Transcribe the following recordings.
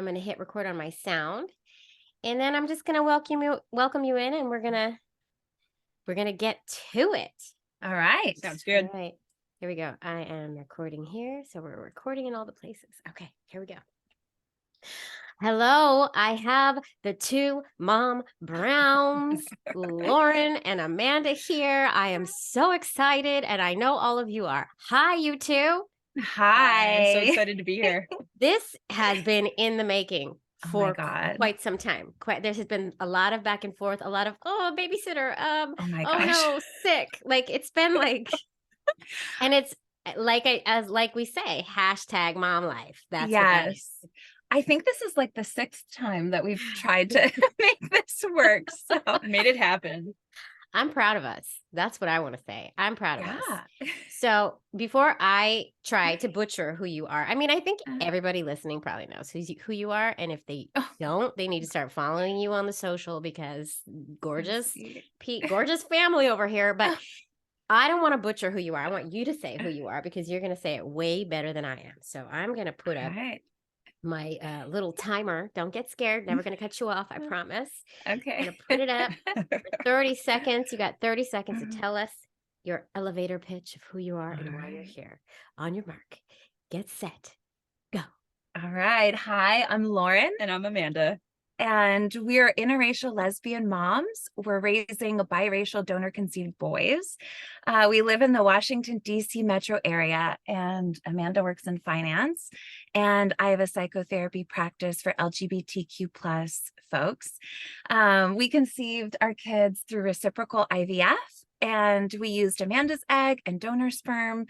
I'm going to hit record on my sound, and then I'm just going to welcome you in, and we're going to get to it. All right. Sounds good. All right. Here we go. I am recording here, so we're recording in all the places. Okay, here we go. Hello, I have the two mom Browns, Lauren and Amanda here. I am so excited, and I know all of you are. Hi, you two. Hi. I'm so excited to be here. This has been in the making Oh my for God. quite some time. There has been a lot of back and forth, a lot of babysitter, Oh my oh gosh. no, sick. Like it's been like, and it's like we say, hashtag mom life. That's what that is. Yes. I think this is like the 6th time that we've tried to make this work. So Made it happen. I'm proud of us. That's what I want to say. I'm proud of us. yeah. So before I try to butcher who you are, I mean, I think everybody listening probably knows who you are. And if they don't, they need to start following you on the social because gorgeous family over here. But I don't want to butcher who you are. I want you to say who you are because you're going to say it way better than I am. So I'm going to put up my little timer. Don't get scared. Never going to cut you off. I promise. Okay. I'm going to put it up for 30 seconds. You got 30 seconds to tell us your elevator pitch of who you are and why you're here. On your mark, get set, go. All right. Hi, I'm Lauren. And I'm Amanda. And we're interracial lesbian moms. We're raising biracial donor-conceived boys. We live in the Washington, D.C. metro area, and Amanda works in finance. And I have a psychotherapy practice for LGBTQ plus folks. We conceived our kids through reciprocal IVF. And we used Amanda's egg and donor sperm.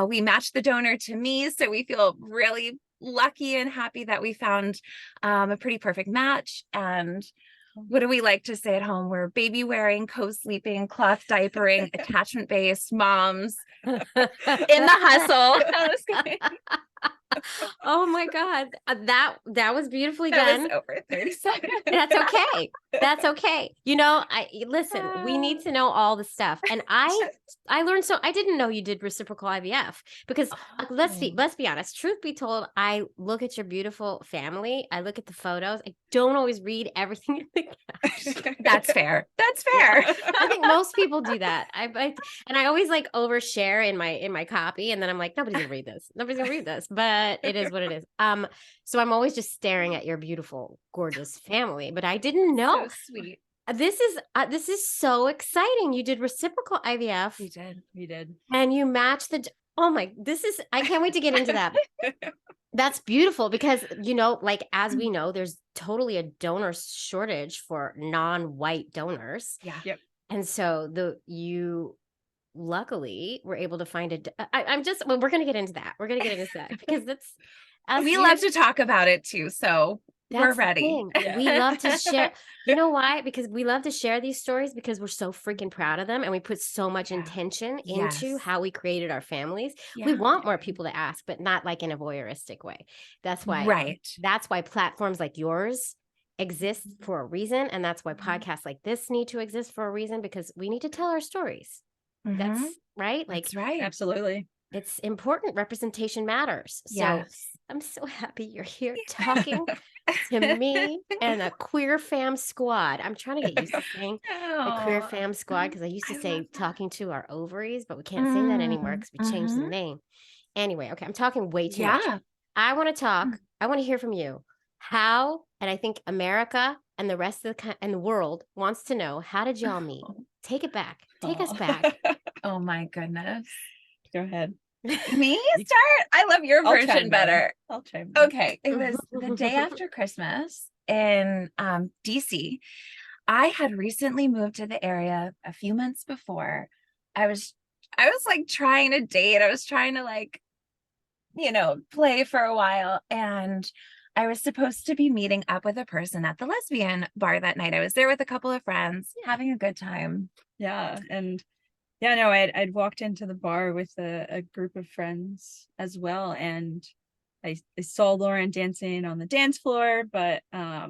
We matched the donor to me, so we feel really lucky and happy that we found a pretty perfect match. And what do we like to say at home? We're baby wearing, co-sleeping, cloth diapering, attachment based moms in the hustle. Oh my God. That was beautifully That done. was over 30 seconds. That's okay. That's okay. You know, listen, we need to know all the stuff. And I learned I didn't know you did reciprocal IVF because let's be honest, truth be told, I look at your beautiful family. I look at the photos. I don't always read everything in the caption. That's fair. That's fair. I think most people do that. And I always like overshare in my copy, and then I'm like, nobody's gonna read this. Nobody's gonna read this, but it is what it is. So I'm always just staring at your beautiful, gorgeous family, but I didn't know. So sweet. This is so exciting. You did reciprocal IVF. We did. And you matched I can't wait to get into that. That's beautiful because, you know, like, as we know, there's totally a donor shortage for non-white donors. Yeah. Yep. And so you luckily were able to find we're going to get into that. We're going to get into that because we love to talk about it too. So we're ready. Yeah. We love to share. You know why? Because we love to share these stories because we're so freaking proud of them. And we put so much intention into how we created our families. Yeah. We want more people to ask, but not like in a voyeuristic way. That's why platforms like yours exist for a reason. And that's why podcasts like this need to exist for a reason, because we need to tell our stories. That's right. Like, that's right. Absolutely. It's important. Representation matters. So I'm so happy you're here talking to me and a queer fam squad. I'm trying to get used to saying the queer fam squad because I used to say talking to our ovaries, but we can't say that anymore because we changed the name. Anyway, okay, I'm talking way too much. I want to talk. I want to hear from you. How, and I think America and the rest of the world wants to know, how did y'all meet? Take it back. Take us back. Oh my goodness. Go ahead. Me start? I love your version better. I'll chime in. Okay. It was the day after Christmas in DC. I had recently moved to the area a few months before. I was like trying to date. I was trying to like, you know, play for a while. And I was supposed to be meeting up with a person at the lesbian bar that night. I was there with a couple of friends having a good time. Yeah. And yeah, no, I'd walked into the bar with a group of friends as well. And I saw Lauren dancing on the dance floor, but I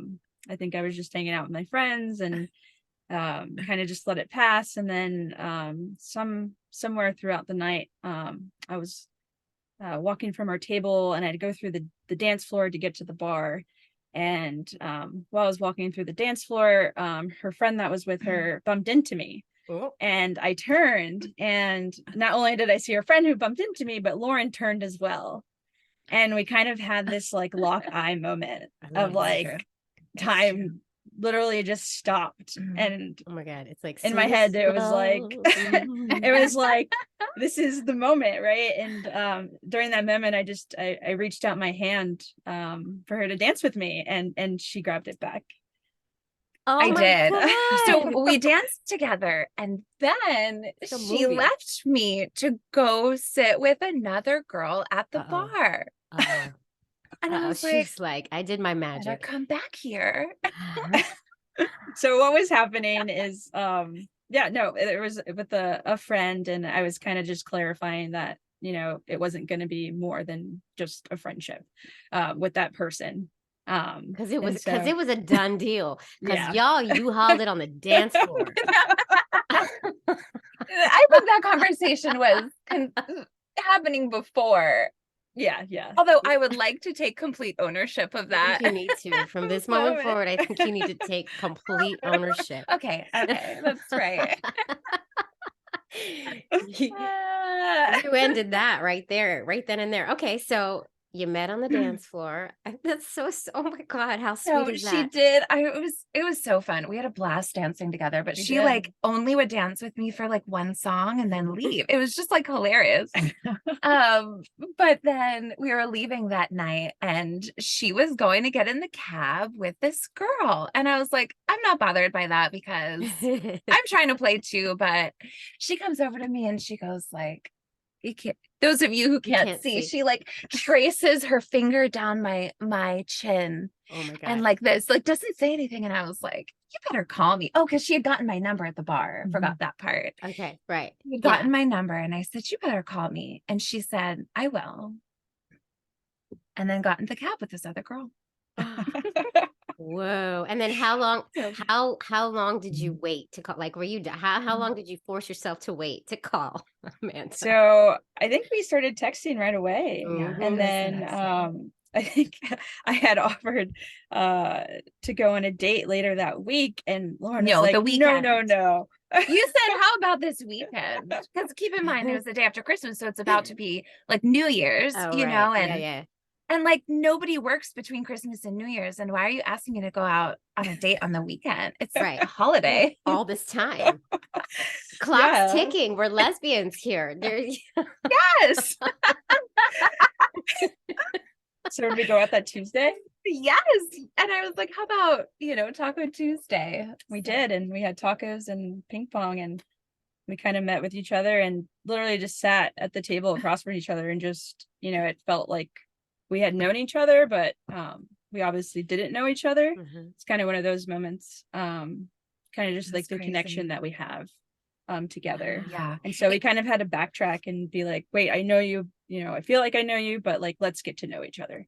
think I was just hanging out with my friends and kind of just let it pass. And then somewhere throughout the night, I was walking from our table and I had to go through the dance floor to get to the bar. And while I was walking through the dance floor, her friend that was with her bumped into me. Oh. And I turned, and not only did I see her friend who bumped into me, but Lauren turned as well. And we kind of had this like lock eye moment of like time literally just stopped. And oh my God, it's like in my head it was like it was like this is the moment, right? And during that moment I reached out my hand for her to dance with me, and she grabbed it back. Oh I my did. God. So we danced together, and then It's a she movie. left me to go sit with another girl at the bar. And I was like, she's like, I did my better magic. come back here. So what was happening is it was with a friend, and I was kind of just clarifying that, you know, it wasn't going to be more than just a friendship with that person. Because it was a done deal. Because Yeah. y'all, you hauled it on the dance floor. I think that conversation was happening before. Yeah. Although I would like to take complete ownership of that. I think you need to. From this moment forward, I think you need to take complete ownership. Okay, that's right. You ended that right there, right then and there. Okay, so you met on the dance floor. That's so, oh my God, how sweet is that? She did. It was so fun. We had a blast dancing together, but she like only would dance with me for like one song and then leave. It was just like hilarious. But then we were leaving that night, and she was going to get in the cab with this girl. And I was like, I'm not bothered by that because I'm trying to play too. But she comes over to me and she goes like, you can't, those of you who can't see, she like traces her finger down my chin. Oh my God. And like this, like doesn't say anything. And I was like, you better call me. Oh, because she had gotten my number at the bar. Forgot that part. Okay, right. She had gotten my number, and I said, you better call me. And she said, I will. And then got in the cab with this other girl. Whoa. And then how long did you wait to call? Like, were you, how long did you force yourself to wait to call Amanda? So I think we started texting right away. Mhm. And then I think I had offered to go on a date later that week, and Lauren was like, the weekend. No. You said, how about this weekend? Because keep in mind, it was the day after Christmas, so it's about to be like New Year's, you know, and and like nobody works between Christmas and New Year's. And why are you asking me to go out on a date on the weekend? It's a holiday. All this time. Clock's ticking. We're lesbians here. Yes. So did we go out that Tuesday? Yes. And I was like, how about, Taco Tuesday? We did. And we had tacos and ping pong, and we kind of met with each other and literally just sat at the table across from each other, and just, it felt like we had known each other, but we obviously didn't know each other. It's kind of one of those moments, kind of just like the connection that we have together. Yeah. And so we kind of had to backtrack and be like, wait, I know you, I feel like I know you, but like, let's get to know each other.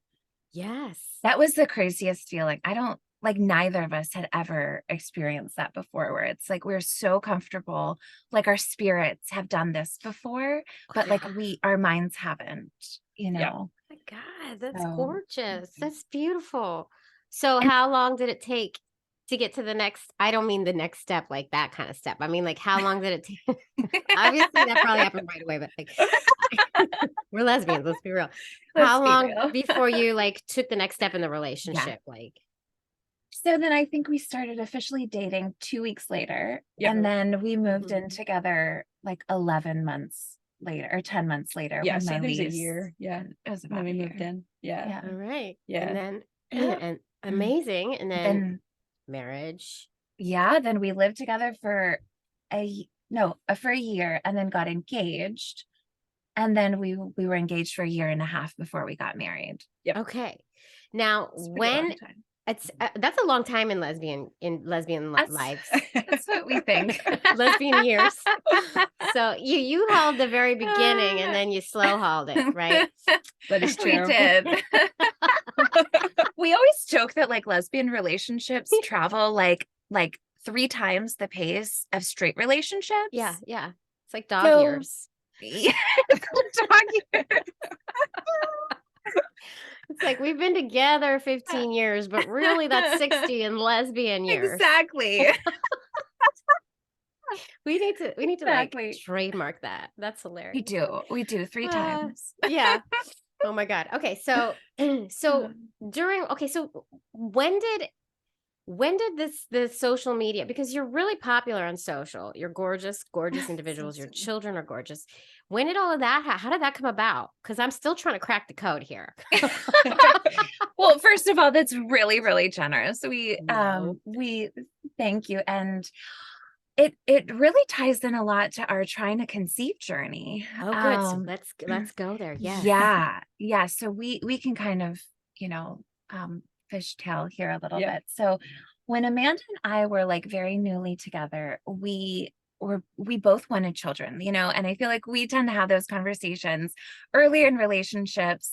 Yes. That was the craziest feeling. Neither of us had ever experienced that before, where it's like we're so comfortable, like our spirits have done this before, but like our minds haven't, Oh my God, that's gorgeous. That's beautiful. So how long did it take to get to the next? I don't mean the next step, like that kind of step. I mean, like, how long did it take? Obviously that probably happened right away, but like we're lesbians, let's be real. How long before you like took the next step in the relationship? Like, so then I think we started officially dating 2 weeks later, and then we moved in together like 11 months later, or 10 months later. Yeah, when so my there's a lease, year. Yeah, it was about when we a year. moved in. Yeah. All right. Yeah. And then and amazing. And then marriage. Yeah. Then we lived together for a year, and then got engaged. And then we were engaged for a year and a half before we got married. Yep. Okay. Now, when that's a long time in lesbian lives. That's what we think. Lesbian years. So you hauled the very beginning, and then you slow hauled it, right? That is true. We did. We always joke that like lesbian relationships travel like 3 times the pace of straight relationships. Yeah. It's like dog years. Yeah, dog years. It's like we've been together 15 years, but really that's 60 in lesbian years. Exactly. We need to like Exactly. trademark that. That's We hilarious. do. We do 3 times. Yeah. Oh my God. Okay. So so when did the social media, because you're really popular on social, you're gorgeous, gorgeous individuals, your children are gorgeous. When did all of that, how did that come about? Because I'm still trying to crack the code here. Well, first of all, that's really, really generous. No. We thank you. And it really ties in a lot to our trying to conceive journey. Oh, good. So let's go there. Yes. Yeah. Yeah. So we can kind of, fishtail here a little bit. So when Amanda and I were like very newly together, we both wanted children, and I feel like we tend to have those conversations earlier in relationships,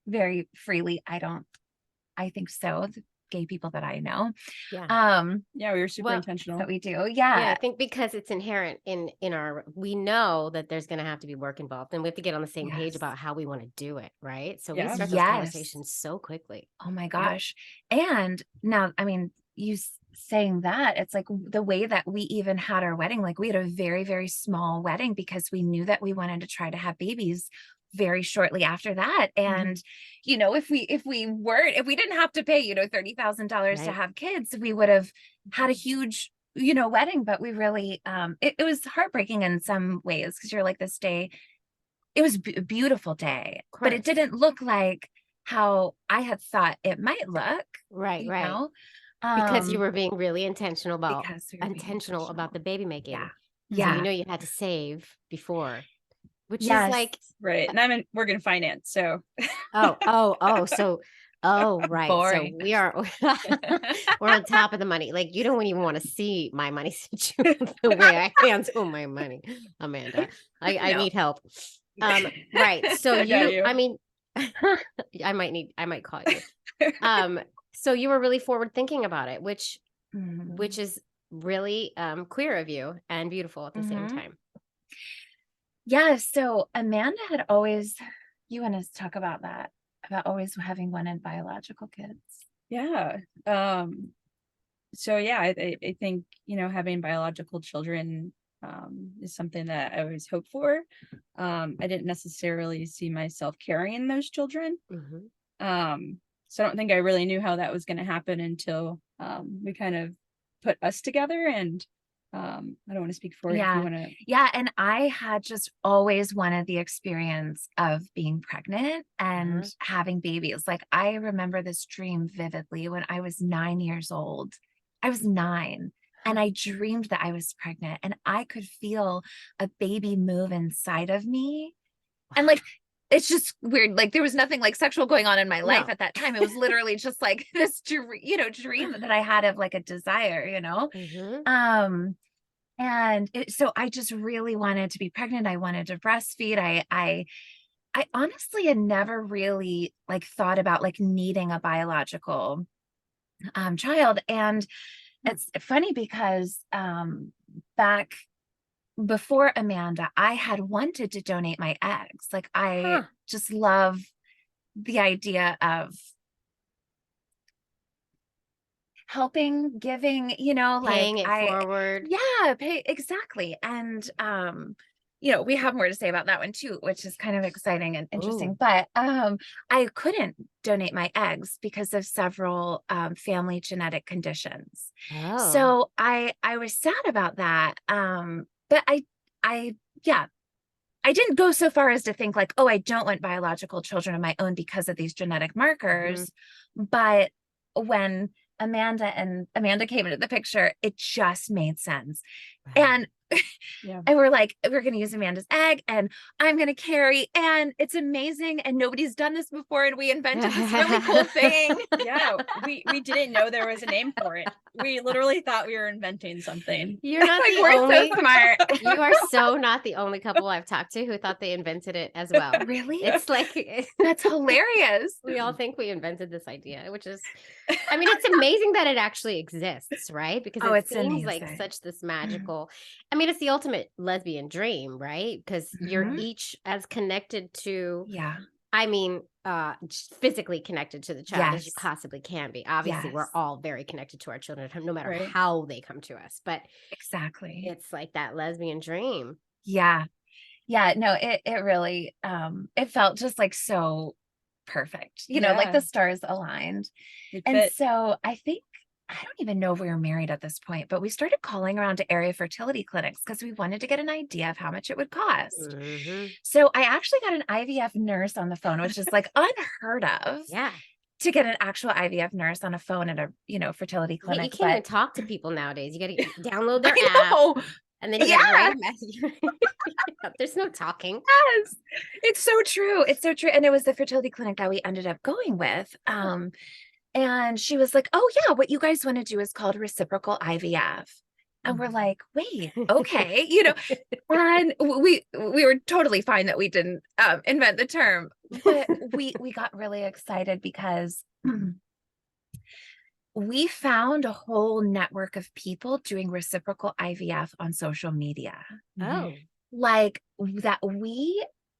very freely. I think so. The gay people that I know. Yeah. Yeah, we were super intentional. That we do. Yeah, Yeah. I think because it's inherent in we know that there's going to have to be work involved, and we have to get on the same page about how we want to do it, right? So we Yeah. start those conversations so quickly. Oh my gosh. And now, I mean, saying that, it's like the way that we even had our wedding, like we had a very, very small wedding because we knew that we wanted to try to have babies very shortly after that. And, if we didn't have to pay, $30,000 to have kids, we would have had a huge, wedding. But we really, it was heartbreaking in some ways, because you're like, this day, it was a beautiful day, but it didn't look like how I had thought it might look. Right. Because you were being really intentional about the baby making. Yeah. So you had to save before, which is like right. And I'm in working finance, so right. Boring. So we're on top of the money. Like, you don't even want to see my money situation, the way I handle my money, Amanda. I need help. Right. So I mean, I might call you. So you were really forward thinking about it, which is really queer of you and beautiful at the same time. Yeah. So Amanda had always, you want to talk about that, about always having wanted biological kids? Yeah. So yeah, I think, having biological children is something that I always hoped for. I didn't necessarily see myself carrying those children. So I don't think I really knew how that was going to happen until we kind of put us together. And I don't want to speak for you if you want to. Yeah. And I had just always wanted the experience of being pregnant and having babies. Like, I remember this dream vividly when I was 9 years old. I was 9. And I dreamed that I was pregnant, and I could feel a baby move inside of me. And like, it's just weird. Like, there was nothing like sexual going on in my life at that time. It was literally just like this, dream that I had of like a desire, and so I just really wanted to be pregnant. I wanted to breastfeed. I honestly had never really like thought about like needing a biological child. And it's funny because back before Amanda, I had wanted to donate my eggs. Like, I just love the idea of helping, giving, paying it forward. Yeah, exactly. And we have more to say about that one too, which is kind of exciting and interesting. But I couldn't donate my eggs because of several family genetic conditions. So I was sad about that. But I didn't go so far as to think like, oh, I don't want biological children of my own because of these genetic markers. But when Amanda came into the picture, it just made sense. And and we're like, we're going to use Amanda's egg, and I'm going to carry, and it's amazing. And nobody's done this before. And we invented this really cool thing. Yeah. We didn't know there was a name for it. We literally thought we were inventing something. You're not like, the we're only so smart. You are so not the only couple I've talked to who thought they invented it as well. Really? It's like, that's hilarious. We all think we invented this idea, which is, I mean, it's amazing that it actually exists, right? Because it seems like such this magical, I mean, it's the ultimate lesbian dream, right? Because you're each as connected to I mean, just physically connected to the child as you Yes. possibly can be. Obviously, we're Yes. all very connected to our children, no matter Right. how they come to us. But Exactly. it's like that lesbian dream. Yeah. Yeah. No, it really, it felt just like so perfect, you know, like Yeah. the stars aligned. It And fit. so I think, I don't even know if we were married at this point, but we started calling around to area fertility clinics because we wanted to get an idea of how much it would cost. Mhm. So I actually got an IVF nurse on the phone, which is like unheard of Yeah. to get an actual IVF nurse on a phone at a, you know, fertility Yeah, you clinic. can't even But talk to people nowadays. You got to download their I app, know. and then you got to write Yeah. a message. There's no talking. Yes. It's so true. It's so true. And it was the fertility clinic that we ended up going with. And she was like, "Oh yeah, what you guys want to do is called reciprocal IVF." And we're like, "Wait, okay." You know, and we were totally fine that we didn't invent the term, but we got really excited because we found a whole network of people doing reciprocal IVF on social media. Oh. Like that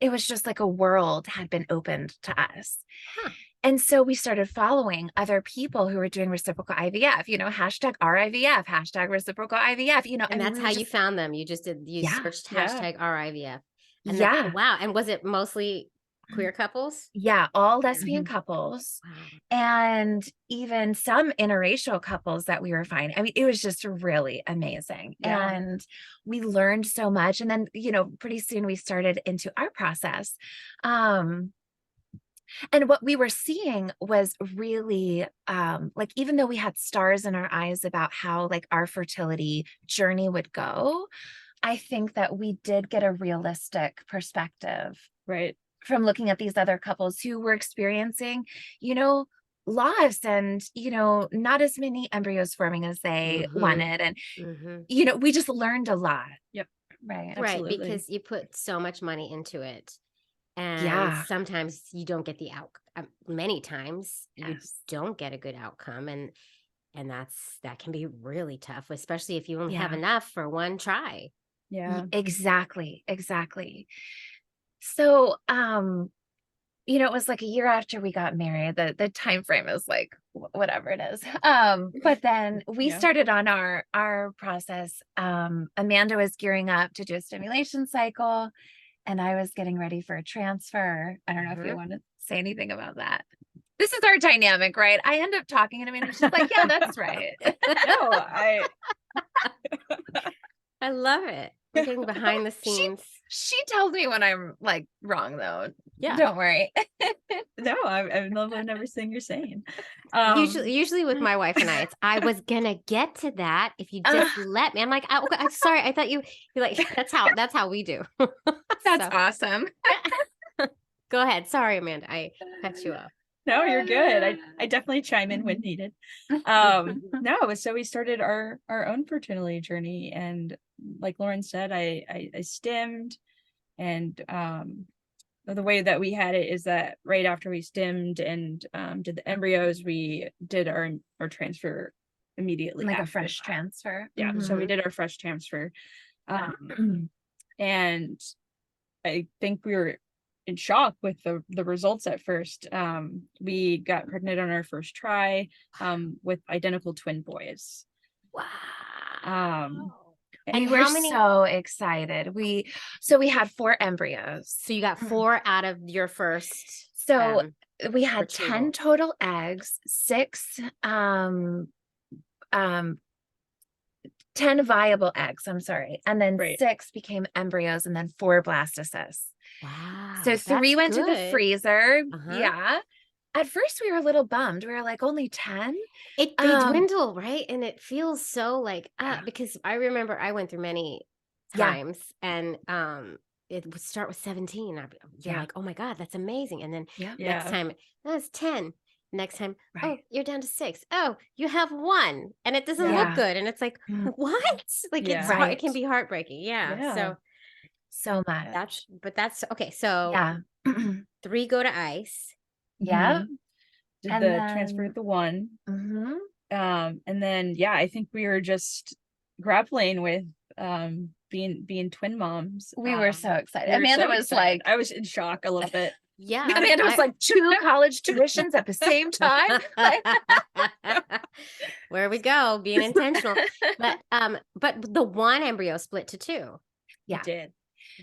it was just like a world had been opened to us. Huh. And so we started following other people who were doing reciprocal IVF, you know, hashtag RIVF, hashtag reciprocal IVF, you know, And I mean, that's how you found them. You just you yeah, searched Yeah. hashtag RIVF. And then, yeah, wow. And was it mostly queer couples? yeah, all lesbian Mhm. couples Wow. and even some interracial couples that we were finding. I mean, it was just really amazing. Yeah. And we learned so much. And then, you know, pretty soon we started into our process. And what we were seeing was really like, even though we had stars in our eyes about how like our fertility journey would go, I think that we did get a realistic perspective Right. from looking at these other couples who were experiencing, you know, loss and, you know, not as many embryos forming as they wanted. And, you know, we just learned a lot. Yep. Right. Right. Absolutely. Because you put so much money into it. And Yeah. sometimes you don't get the outcome. Many times you Yes. don't get a good outcome. And that can be really tough, especially if you only have Yeah. enough for one try. Yeah. Exactly. Exactly. So, you know, it was like a year after we got married. The time frame is like whatever it is. But then we Yeah. started on our process. Amanda was gearing up to do a stimulation cycle, and I was getting ready for a transfer. I don't know if you want to say anything about that. This is our dynamic, right? I end up talking and Amanda's just like, "Yeah, that's right." No, I love it. We're getting behind the She scenes. she tells me when I'm like wrong though. Yeah. Don't worry. no, I've never seen you're saying. Usually with my wife and I was gonna get to that if you just let me. I'm like, okay, I'm sorry. I thought you're like, that's how we do. That's So, awesome. go ahead. Sorry, Amanda. I cut you off. No, you're good. I definitely chime in when needed. No, so we started our own fertility journey, and like Lauren said, I stemmed, and the way that we had it is that right after we stemmed and did the embryos, we did our transfer immediately, Like a after fresh that. transfer. Yeah, so we Mhm. did our fresh transfer, and I think we were in shock with the results at first. We got pregnant on our first try with identical twin boys. Wow. We were so excited. We had 4 embryos. So you got 4 out of your first. So we had retrieval. 10 total eggs, 10 viable eggs, I'm sorry. And then Right. 6 became embryos and then 4 blastocysts. Wow. So 3 went to the freezer. Yeah. At first we were a little bummed. We were like, only 10? They dwindle, right? And it feels so like, because I remember I went through many times and it would start with 17. You're like, oh my God, that's amazing. And then next time, that's 10. Next time, oh, you're down to 6. Oh, you have 1 and it doesn't look good. And it's like, what? Like it can be heartbreaking. Yeah. So much. That's okay. So 3 go to ice. Yeah. Did the transfer with the 1. And then I think we were just grappling with being twin moms. We were so excited. Amanda was like, I was in shock a little bit. Yeah. Amanda was like, 2 college tuitions at the same time. Like, where we go, being intentional. But the one embryo split to 2. yeah. It did.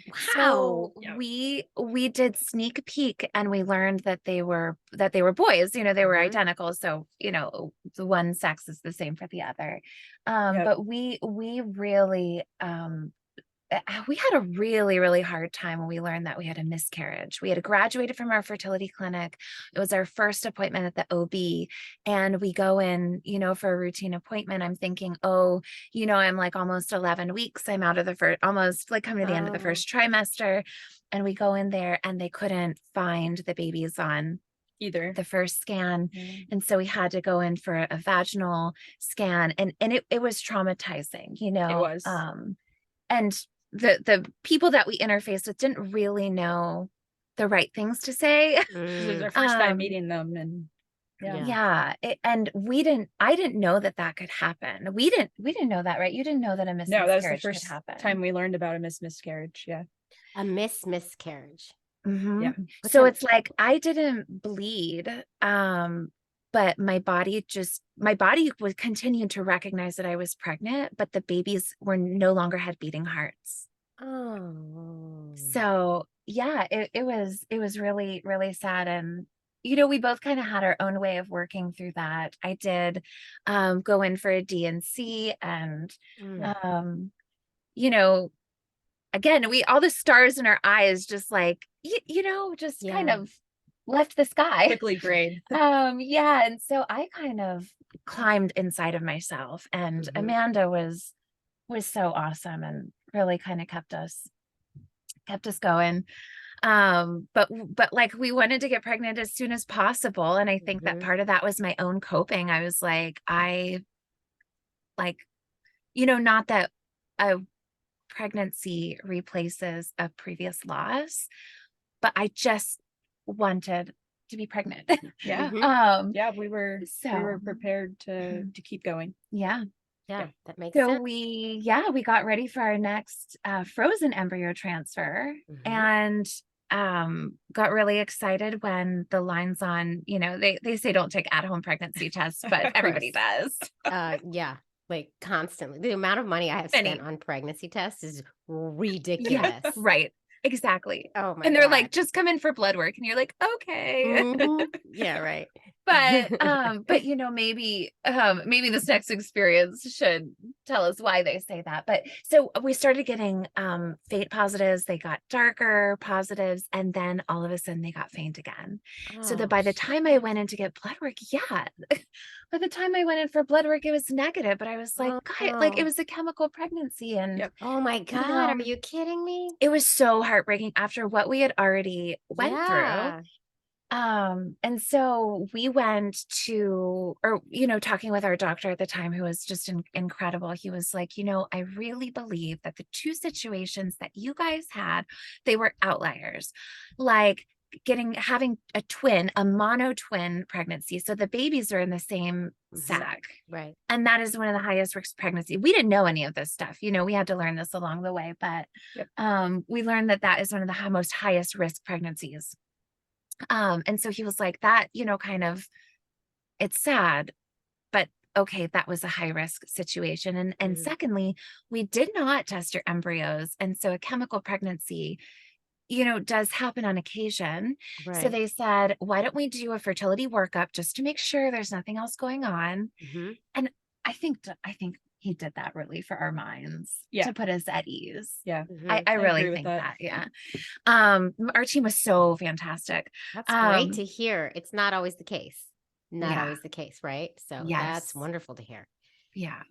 Wow. So we did sneak peek and we learned that they were boys, they were identical. So, the one sex is the same for the other. But we really, we had a really, really hard time when we learned that we had a miscarriage. We had graduated from our fertility clinic. It was our first appointment at the OB. And we go in, for a routine appointment. I'm thinking, I'm like almost 11 weeks. I'm out of the first, almost like coming to the end of the first trimester. And we go in there and they couldn't find the babies on either the first scan. And so we had to go in for a vaginal scan. And it was traumatizing, It was. And the people that we interfaced with didn't really know the right things to say. It was our first time meeting them, and and I didn't know that could happen. We didn't know that, right? You didn't know that a miscarriage that was the first could happen. time we learned about a miscarriage. A miscarriage. Yeah. So it's like, I didn't bleed, but my body would continue to recognize that I was pregnant, but the babies no longer had beating hearts. Oh. So yeah, it was really, really sad. And, we both kind of had our own way of working through that. I did go in for a DNC and, again, all the stars in our eyes, just like, kind of left the sky. Quickly grayed. And so I kind of climbed inside of myself, and Amanda was so awesome and really kind of kept us going. But like, we wanted to get pregnant as soon as possible. And I think that part of that was my own coping. I was like, not that a pregnancy replaces a previous loss, but I just wanted to be pregnant. We were prepared to keep going. That makes so sense. we got ready for our next frozen embryo transfer, and got really excited when the lines on, they say don't take at-home pregnancy tests, but everybody does. Like constantly. The amount of money I have spent on pregnancy tests is ridiculous. Right. Exactly. Oh my And they're God. like, just come in for blood work. And you're like, okay. Yeah, right. But maybe this next experience should tell us why they say that. But so we started getting faint positives. They got darker positives, and then all of a sudden they got faint again. So that by the time I went in to get blood work, by the time I went in for blood work, it was negative. But I was like, God, like, it was a chemical pregnancy. And oh my God, are you kidding me? It was so heartbreaking after what we had already went through. And so we went to, talking with our doctor at the time, who was just incredible. He was like, I really believe that the 2 situations that you guys had, they were outliers, like having a mono twin pregnancy. So the babies are in the same sac. Right. And that is one of the highest risk pregnancy. We didn't know any of this stuff. We had to learn this along the way, but we learned that is one of the most highest risk pregnancies. And so he was like, that, kind of, it's sad, but okay, that was a high risk situation. And secondly, we did not test your embryos. And so a chemical pregnancy, does happen on occasion. Right. So they said, why don't we do a fertility workup just to make sure there's nothing else going on? And I think he did that really for our minds, to put us at ease. I really think that. Our team was so fantastic. That's great to hear. It's not always the case. Always the case, right? So that's wonderful to hear.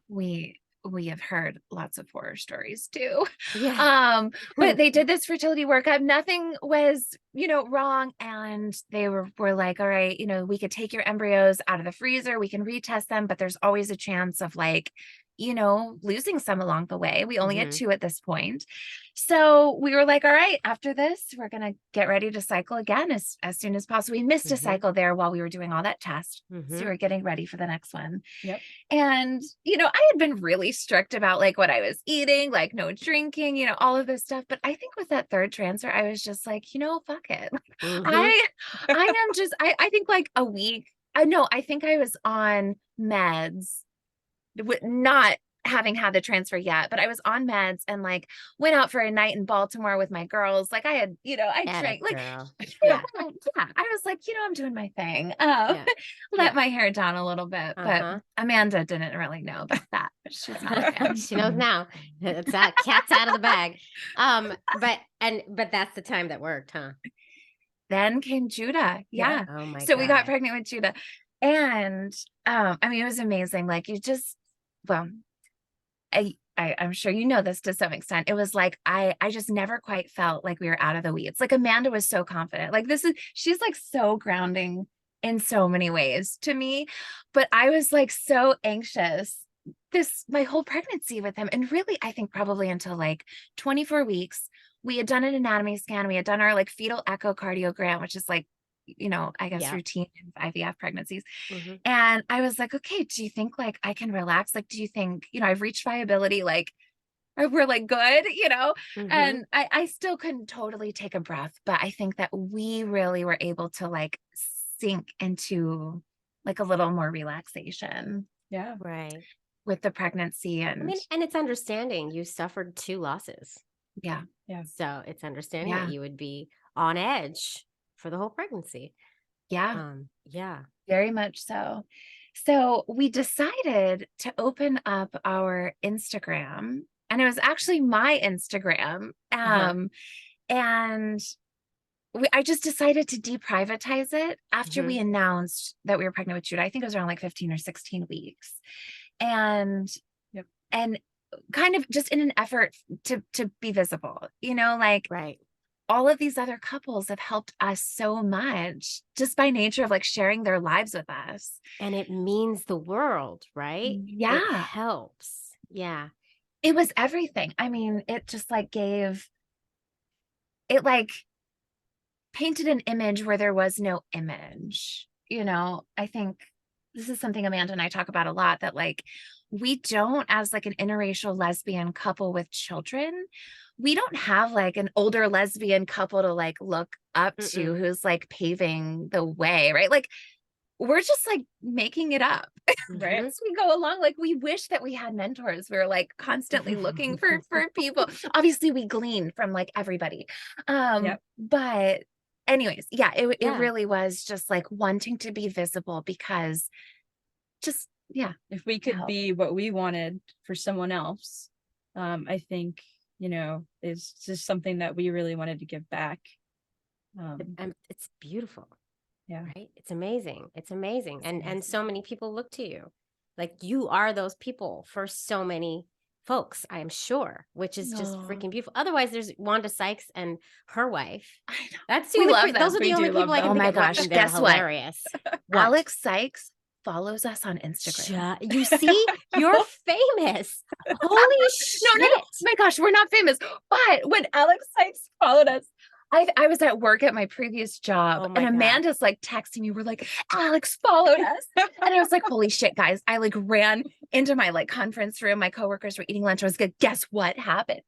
We have heard lots of horror stories too. But they did this fertility workup. Nothing was, wrong. And they were like, all right, we could take your embryos out of the freezer. We can retest them, but there's always a chance of like, you know, losing some along the way. We only had Mhm. 2 at this point. So we were like, all right, after this, we're going to get ready to cycle again as soon as possible. We missed a Mhm. cycle there while we were doing all that test. So we Mhm. were getting ready for the next one. Yep. And, you know, I had been really strict about like what I was eating, like no drinking, you know, all of this stuff. But I think with that 3rd transfer, I was just like, you know, fuck it. Mhm. I am just, I think like a week. I know, I think I was on meds, not having had the transfer yet, but I was on meds and like went out for a night in Baltimore with my girls. Like I had, you know, I Atta drank like, girl. you Yeah. know, yeah, I was like, you know, I'm doing my thing. Yeah. Let Yeah. my hair down a little bit, but Uh-huh. Amanda didn't really know about that. She's not a fan. She knows now. It's that cat's out of the bag. But that's the time that worked, huh? Then came Judah. Yeah. Yeah. Oh my So we got God. pregnant with Judah. And I mean, it was amazing. Like you just, well, I'm sure you know this to some extent. It was like I just never quite felt like we were out of the weeds. Like Amanda was so confident. Like she's like so grounding in so many ways to me. But I was like so anxious my whole pregnancy with him. And really, I think probably until like 24 weeks, we had done an anatomy scan. We had done our like fetal echocardiogram, which is like, you know, I guess Yeah. routine in IVF pregnancies. Mhm. And I was like, okay, do you think like I can relax? Like, do you think, you know, I've reached viability, like, we're like good, you know? Mhm. And I still couldn't totally take a breath, but I think that we really were able to like sink into like a little more relaxation Yeah. Right. with the pregnancy. I And mean, and it's understanding you suffered 2 losses. yeah, Yeah. So it's understanding that yeah, you would be on edge for the whole pregnancy. yeah, Yeah. very much so. So we decided to open up our Instagram, and it was actually my Instagram. Uh-huh. And I just decided to deprivatize it after we Mhm. announced that we were pregnant with Judah. I think it was around like 15 or 16 weeks. And Yep. and kind of just in an effort to be visible, you know, like Right. all of these other couples have helped us so much just by nature of like sharing their lives with us. And it means the world, right? It Yeah, helps. Yeah. it was everything. I mean, it just like it like painted an image where there was no image. You know, I think this is something Amanda and I talk about a lot, that like we don't, as like an interracial lesbian couple with children, we don't have like an older lesbian couple to like look up to Mm-mm. who's like paving the way, right? Like we're just like making it up Right. Mhm. as we go along. Like we wish that we had mentors. We're like constantly looking for people. Obviously we glean from like everybody. Yep. But anyways, yeah, it Yeah. really was just like wanting to be visible because just yeah, If we to could help. be what we wanted for someone else, I think, is just something that we really wanted to give back. It's beautiful, Yeah. right? It's amazing. It's amazing. It's And amazing. so many people look to you. Like you are those people for so many folks, I am sure, which is just No, freaking beautiful. Otherwise, there's Wanda Sykes and her wife. I know. That's the We only love those them. are the We only do people love I can Oh them. think my of. Well, gosh, and they're guess what? hilarious. What? Alex Sykes follows us on Instagram. You see, you're famous. Holy No, no, no. shit. Oh my gosh, we're not famous. But when Alex Sykes followed us, I was at work at my previous job, Oh and my God. Amanda's like texting me. We're like, Alex followed us. And I was like, holy shit, guys. I like ran into my like conference room. My coworkers were eating lunch. I was like, guess what happened?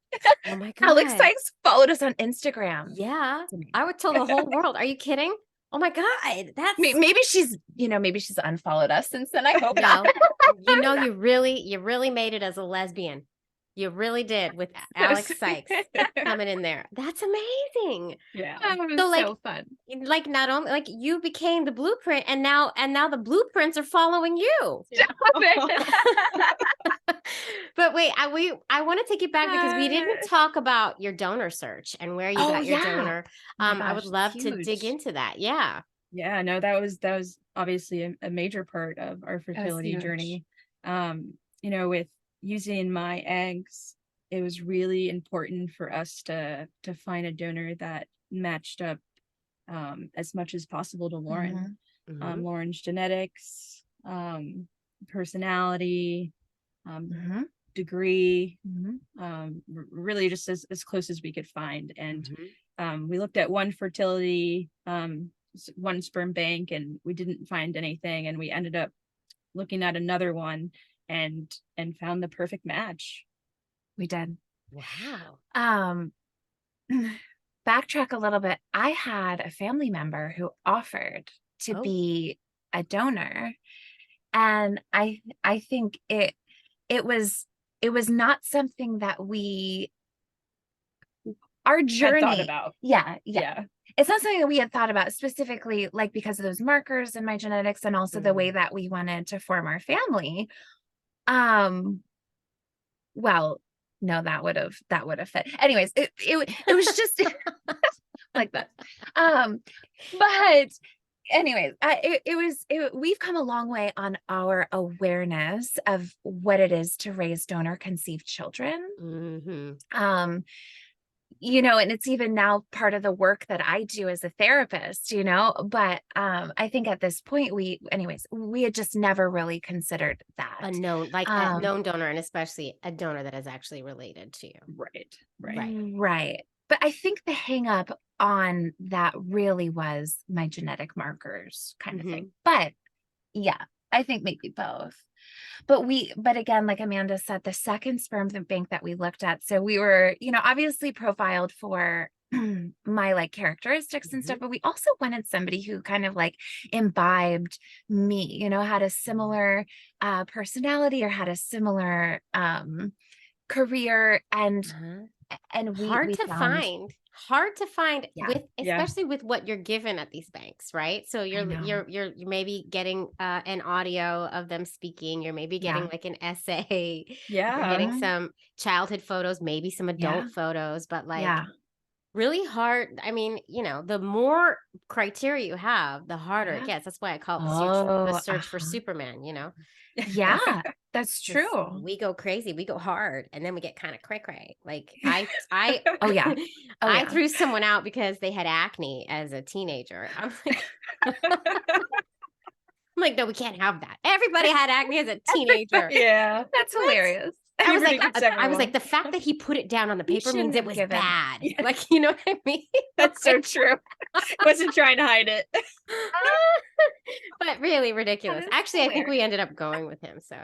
Oh my Alex God. Sykes followed us on Instagram. Yeah. It's amazing. I would tell the whole world. Are you kidding? Oh my God. That's Maybe she's unfollowed us since then. I hope not. no. You really made it as a lesbian. You really did with Alex Sykes coming in there. That's amazing. Yeah. It was So like so fun. not only like you became the blueprint and now the blueprints are following you. But wait, I want to take you back because we didn't talk about your donor search and where you Oh, got your yeah. donor. Oh my I would gosh, love it's to dig huge. into that. Yeah. Yeah, no, that was obviously a major part of our fertility huge. journey. With using my eggs, it was really important for us to find a donor that matched up as much as possible to Lauren. Mhm. Mhm. Lauren's genetics, personality, degree, really just as close as we could find. And we looked at one fertility, one sperm bank, and we didn't find anything. And we ended up looking at another one and found the perfect match. We did. Wow. Backtrack a little bit. I had a family member who offered to be a donor, and I think it was not something that our journey had thought about. Yeah. It's not something that we had thought about specifically, like because of those markers in my genetics and also the way that we wanted to form our family. Well, no, that would have fit. Anyways, it was just like that. But anyways, we've come a long way on our awareness of what it is to raise donor conceived children. And it's even now part of the work that I do as a therapist, but I think at this point we had just never really considered that. A known donor, and especially a donor that is actually related to you. Right. But I think the hang up on that really was my genetic markers kind of thing. But yeah, I think maybe both. But again, like Amanda said, the second sperm bank that we looked at, so we were, obviously profiled for my like characteristics and stuff, but we also wanted somebody who kind of like imbibed me, had a similar personality or had a similar career, and we hard to find Yeah. especially with what you're given at these banks, right? So you're maybe getting an audio of them speaking, you're maybe getting like an essay, you're getting some childhood photos, maybe some adult photos, but like really hard. I mean, the more criteria you have, the harder it gets. That's why I call it the search for Superman, Yeah, that's true. We go crazy, we go hard, and then we get kind of cray-cray. Like I I threw someone out because they had acne as a teenager. I'm like, no, we can't have that. Everybody had acne as a teenager. Yeah, that's hilarious. I was like, the fact that he put it down on the paper means it was bad. Yeah. Like, you know what I mean? That's so true. Wasn't trying to hide it. But really ridiculous. Actually, hilarious. I think we ended up going with him. So,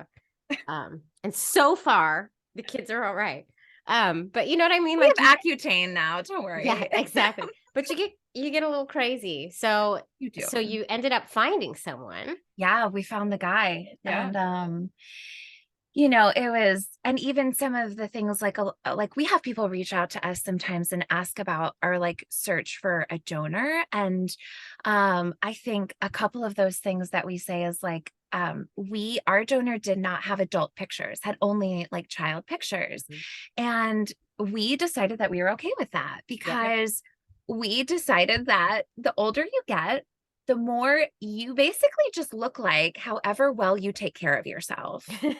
and so far the kids are all right. But you know what I mean? We have Accutane now. Don't worry. Yeah, exactly. But you get a little crazy. So you do. So you ended up finding someone. Yeah, we found the guy. Yeah. And it was, and even some of the things like we have people reach out to us sometimes and ask about our like search for a donor. And I think a couple of those things that we say is like, our donor did not have adult pictures, had only like child pictures. And we decided that we were okay with that because we decided that the older you get, the more you basically just look like however well you take care of yourself. Yeah,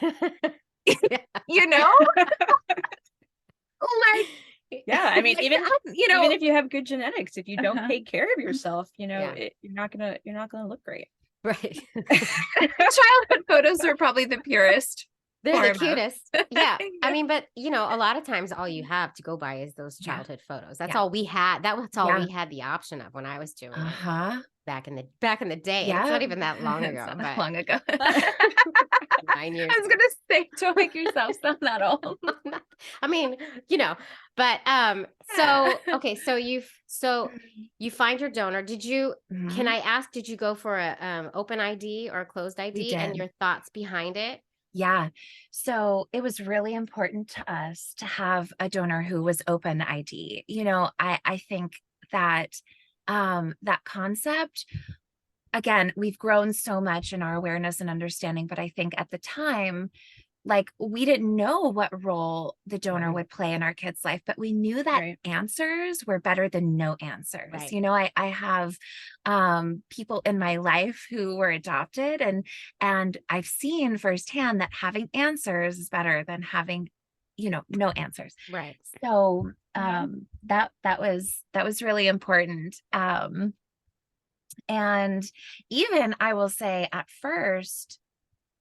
I mean, even if you have good genetics, if you don't take care of yourself, you're not gonna look great. Right. Childhood photos are probably the purest. They're the cutest. Yeah. I mean, but a lot of times all you have to go by is those childhood photos. That's all we had. That was all we had the option of when I was doing it. Back in the day. Yeah. It's not even that long ago. But long ago. 9 years. I was gonna say, don't make yourself sound that old. I mean, but so okay, so you find your donor. Did you can I ask, did you go for a open ID or a closed ID and your thoughts behind it? Yeah. So it was really important to us to have a donor who was open ID. I think that that concept, again, we've grown so much in our awareness and understanding, but I think at the time, like we didn't know what role the donor would play in our kid's life, but we knew that answers were better than no answers. Right. I have people in my life who were adopted, and I've seen firsthand that having answers is better than having no answers. Right. So that was really important. And even I will say at first,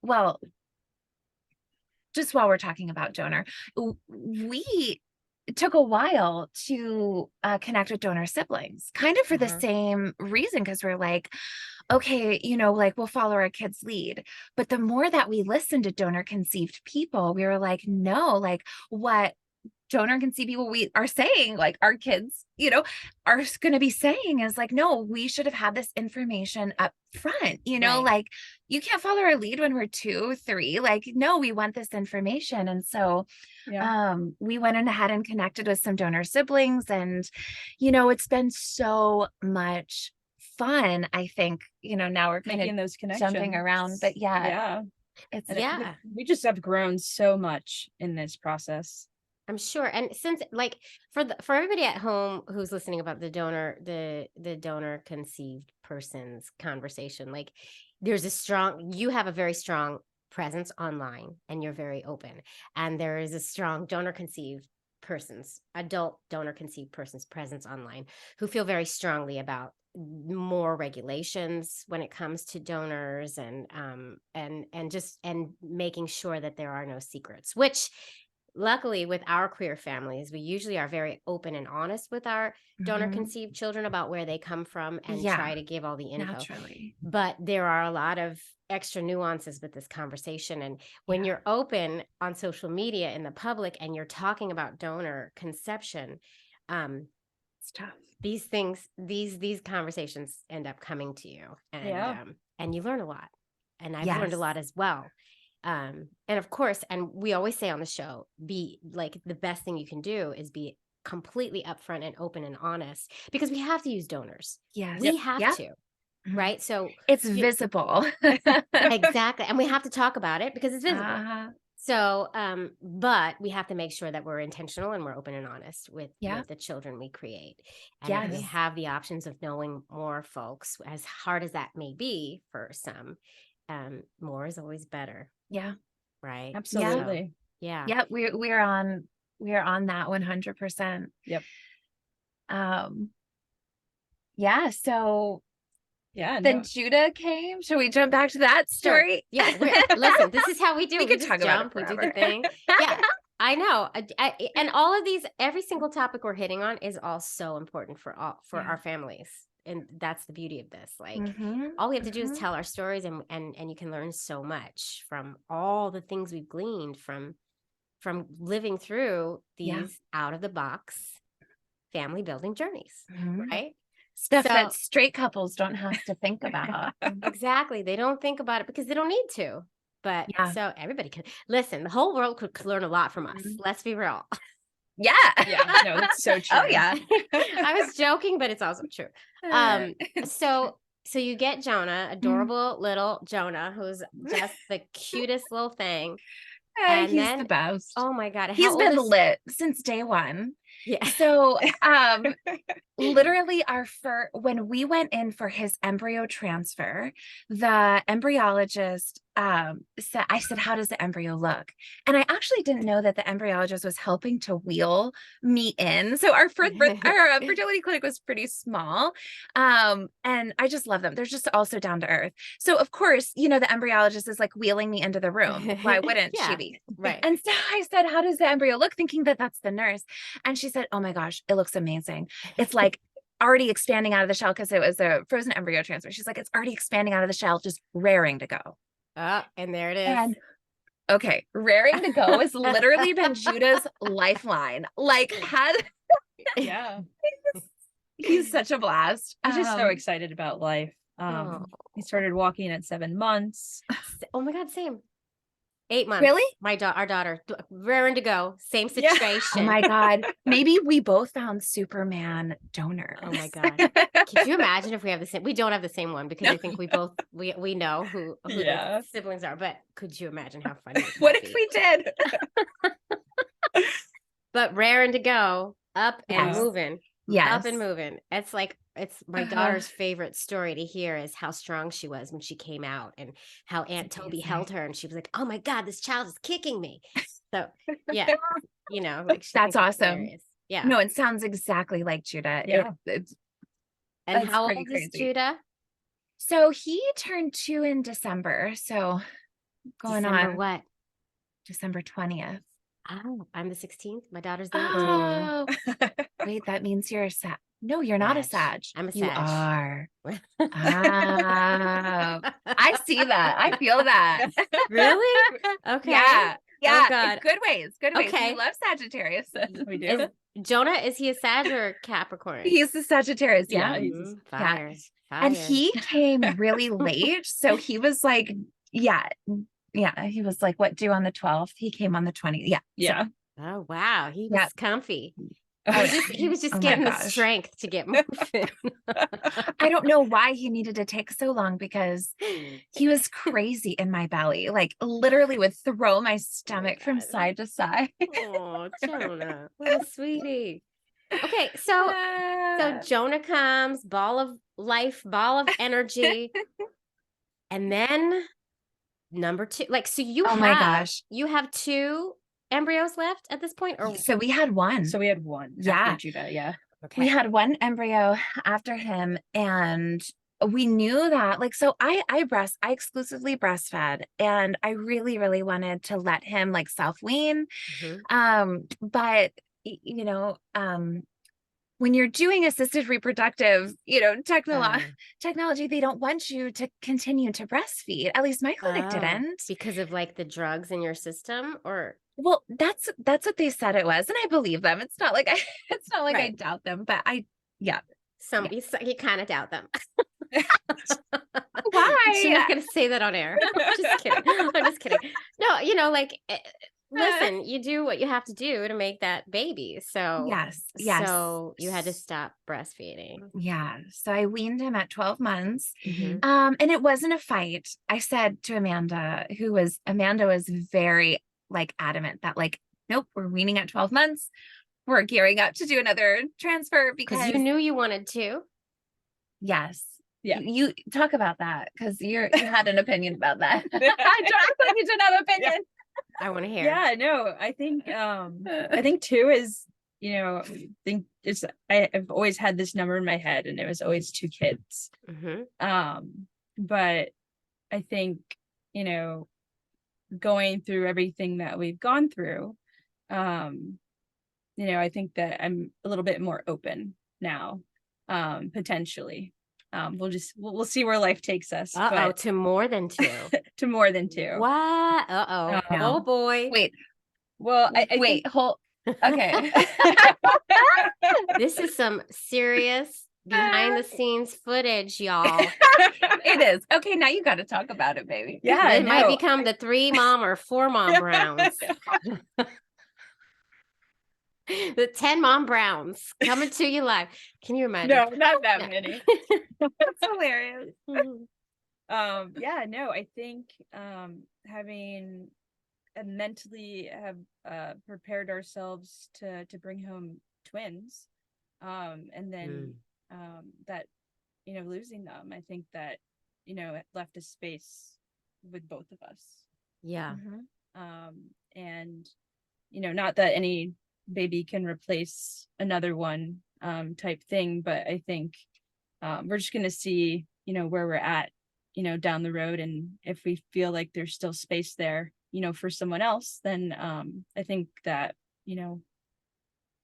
well, just while we're talking about donor, we it took a while to connect with donor siblings, kind of for the same reason, because we're like, okay, like we'll follow our kids' lead. But the more that we listened to donor conceived people, we were like, no, like what donor conceived people we are saying, like our kids, are going to be saying is like, no, we should have had this information up front, Right. like you can't follow our lead when we're 2, 3, like, no, we want this information. And so we went in ahead and connected with some donor siblings, and it's been so much fun. I think, now we're kind making of those connections, jumping around, but it's we just have grown so much in this process. I'm sure. And since like for everybody at home who's listening about the donor conceived person's conversation, like you have a very strong presence online, and you're very open, and there is a strong adult donor conceived person's presence online, who feel very strongly about more regulations when it comes to donors, and making sure that there are no secrets, which luckily with our queer families, we usually are very open and honest with our donor conceived children about where they come from, and try to give all the info. Naturally. But there are a lot of extra nuances with this conversation. And when you're open on social media in the public and you're talking about donor conception, it's tough. These things, these conversations end up coming to you, and you learn a lot. And I've learned a lot as well. And of course, and we always say on the show, be like, the best thing you can do is be completely upfront and open and honest, because we have to use donors. Yes. We have to, right? So it's visible. Exactly. And we have to talk about it because it's visible. So, but we have to make sure that we're intentional and we're open and honest with the children we create. And if we have the options of knowing more folks, as hard as that may be for some, more is always better. Yeah. Right. Absolutely. So, yeah. Yeah. We're on that 100%. Yep. Yeah. So then Judah came. Should we jump back to that story? Sure. Yeah. Listen, this is how we do. We could talk about it we forever. do the thing. Yeah. I know. And all of these, every single topic we're hitting on is all so important for our families. And that's the beauty of this. Like, all we have to do is tell our stories, and you can learn so much from all the things we've gleaned from living through these out of the box family building journeys, right? Stuff that straight couples don't have to think about. Exactly. They don't think about it because they don't need to. But so everybody can listen. The whole world could learn a lot from us. Let's be real. Yeah. No, that's so true. Oh yeah. I was joking, but it's also true. So you get Jonah, adorable little Jonah, who's just the cutest little thing. And he's the best. Oh my God. He's been lit since day one. Yeah. So literally when we went in for his embryo transfer, the embryologist I said, how does the embryo look? And I actually didn't know that the embryologist was helping to wheel me in. So our fertility clinic was pretty small. And I just love them. They're just also down to earth. So of course, the embryologist is like wheeling me into the room. Why wouldn't she be? Right. And so I said, how does the embryo look? Thinking that that's the nurse. And she said, oh my gosh, it looks amazing. It's like already expanding out of the shell, because it was a frozen embryo transfer. She's like, it's already expanding out of the shell, just raring to go. And there it is. And okay, raring to go has literally been Judah's lifeline. Like, he's such a blast. He's just so excited about life. He started walking at 7 months. Oh my God, same. 8 months. Really? Our daughter, raring to go. Same situation. Oh my God. Maybe we both found Superman donors. Oh my God. Could you imagine if we have the same? We don't have the same one, because I think we both, we know who the siblings are, but could you imagine how funny? What if we did? But raring to go, up and moving. Yes. Up and moving. It's my daughter's favorite story to hear is how strong she was when she came out, and how Aunt Toby held her, and she was like, oh my God, this child is kicking me. So yeah, that's awesome. Yeah. No, it sounds exactly like Judah. Yeah. And how old is Judah? So he turned 2 in December. So going December on what? December 20th. Oh, I'm the 16th. My daughter's the 18th. Oh, wait, that means you're a Sag. No, you're not a Sag. I'm a You Sag. are. Oh, I see that. I feel that. Really? Okay. Yeah. Yeah. Oh, God. Good ways. Good ways. Okay. We love Sagittarius. We do. Jonah, is he a Sag or Capricorn? He's the Sagittarius. Yeah. Yeah. Fire. Yeah. Fire. And he came really late. So he was like, yeah. Yeah. He was like, what, due on the 12th? He came on the 20th. Yeah. Yeah. Oh, wow. He was comfy. Oh, He was just oh getting the strength to get moving. I don't know why he needed to take so long because he was crazy in my belly. Like literally would throw my stomach from side to side. Oh, Jonah. What a sweetie. Okay, so Jonah comes, ball of life, ball of energy. And then number 2. Like, so you my gosh. You have 2 embryos left at this point? Or so we had one. So we had one. Yeah. Judah, yeah. Okay. We had one embryo after him, and we knew that, like, so I exclusively breastfed, and I really, really wanted to let him like self-wean. But you know, when you're doing assisted reproductive, you know, technology, they don't want you to continue to breastfeed. At least my clinic didn't. Because of like the drugs in your system, or well, that's what they said it was, and I believe them. It's not like I doubt them, but you kind of doubt them. Why? You're not going to say that on air. I'm just kidding. No, you know, like, listen, you do what you have to do to make that baby. So yes. So you had to stop breastfeeding. Yeah. So I weaned him at 12 months. Mm-hmm. And it wasn't a fight. I said to Amanda was very like adamant that like, nope, we're weaning at 12 months. We're gearing up to do another transfer because you knew you wanted to. Yes. Yeah. You talk about that because you had an opinion about that. I thought you didn't have an opinion. Yeah. I want to hear. Yeah, no, I think 2 is, you know, I've always had this number in my head, and it was always 2 kids. But I think, you know, going through everything that we've gone through, you know, I think that I'm a little bit more open now, potentially. We'll see where life takes us. To more than 2. To more than 2. What? Oh boy. Wait. Well, I wait. think... Hold. Okay. This is some serious behind the scenes footage, y'all. It is. Okay, now you got to talk about it, baby. Yeah, it might become the 3 mom or 4 mom Browns. The 10 mom Browns coming to you live. Can you imagine? No, not that many. That's hilarious. Yeah, no, I think having mentally have prepared ourselves to bring home twins, and then that, you know, losing them, I think that, you know, it left a space with both of us. Yeah. And, you know, not that any baby can replace another one type thing, but I think we're just going to see, you know, where we're at, you know, down the road, and if we feel like there's still space there, you know, for someone else, then I think that, you know,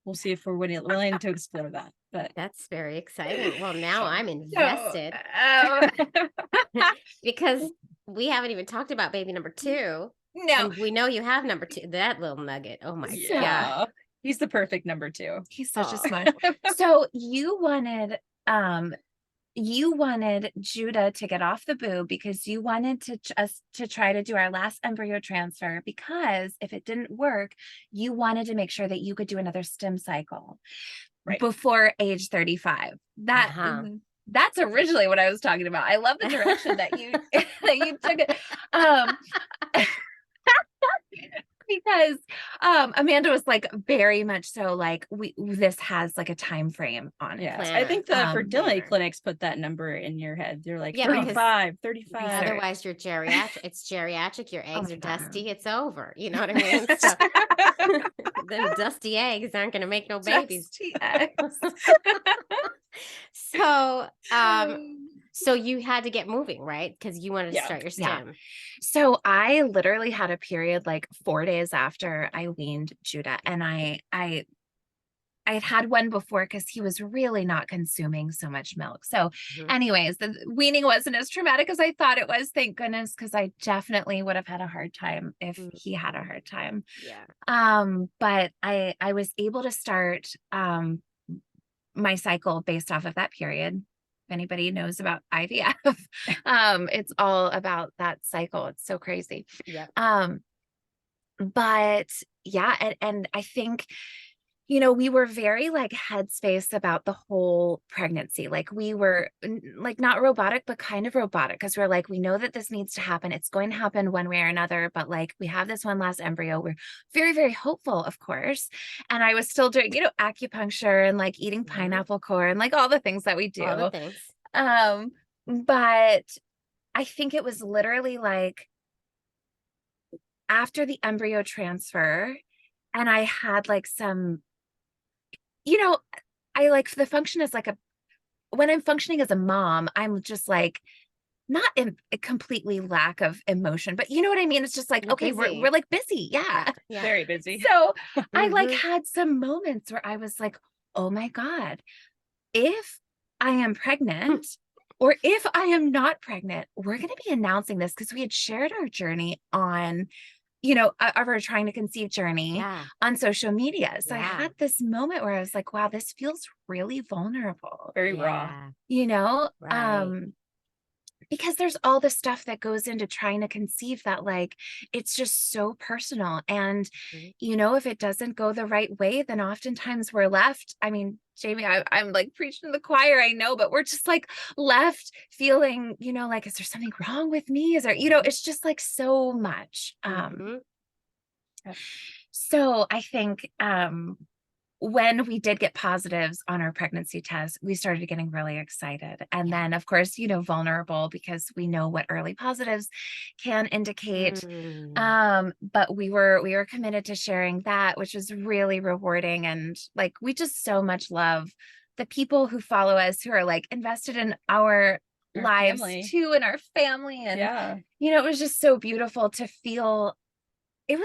we'll see if we're willing to explore that. But that's very exciting. Well, now I'm invested. Because we haven't even talked about baby number 2. No, and we know you have number 2. That little nugget. Oh my God. He's the perfect number 2. He's such a smart. So you wanted Judah to get off the boob because you wanted to try to do our last embryo transfer, because if it didn't work, you wanted to make sure that you could do another stim cycle before age 35. That's originally what I was talking about. I love the direction that you took it. Because Amanda was like very much so like this has like a time frame on it. Yeah, I think the fertility clinics put that number in your head. They're like 35. Otherwise you're geriatric. It's geriatric. Your eggs are dusty. It's over. You know what I mean? So, them dusty eggs aren't going to make no babies. Dusty eggs. So So you had to get moving, right? Because you wanted to Yeah. start your Yeah. stim. So I literally had a period like 4 days after I weaned Judah, and I had had one before because he was really not consuming so much milk. So Mhm. anyways, the weaning wasn't as traumatic as I thought it was, thank goodness, because I definitely would have had a hard time if he had a hard time. Yeah. But I was able to start my cycle based off of that period. If anybody knows about IVF, it's all about that cycle. It's so crazy. Yeah. But yeah, and I think, we were very like headspace about the whole pregnancy. Like we were like not robotic, but kind of robotic, because we're like, we know that this needs to happen. It's going to happen one way or another, but like we have this one last embryo. We're very, very hopeful, of course. And I was still doing, acupuncture and like eating pineapple core and like all the things that we do. All the things. But I think it was literally like after the embryo transfer, and I had like some, I like the function as like when I'm functioning as a mom, I'm just like not in a completely lack of emotion, but you know what I mean? It's just like, You're okay, busy. we're like busy. Yeah. Yeah. Very busy. So I like Mhm. had some moments where I was like, oh my God, if I am pregnant or if I am not pregnant, we're going to be announcing this, because we had shared our journey on, of our trying to conceive journey Yeah. on social media. So I Yeah. had this moment where I was like, wow, this feels really vulnerable, Very raw. Right. because there's all the stuff that goes into trying to conceive that like, it's just so personal. And, Mhm. if it doesn't go the right way, then oftentimes we're left. I mean, Jamie, I'm like preaching to the choir, I know, but we're just like left feeling, like, is there something wrong with me? Is there, it's just like so much. Mhm. So I think, when we did get positives on our pregnancy test, we started getting really excited. And then, of course, vulnerable, because we know what early positives can indicate. But we were committed to sharing that, which was really rewarding. And like, we just so much love the people who follow us, who are like invested in our lives family. too, and our family. And, Yeah. it was just so beautiful to feel. It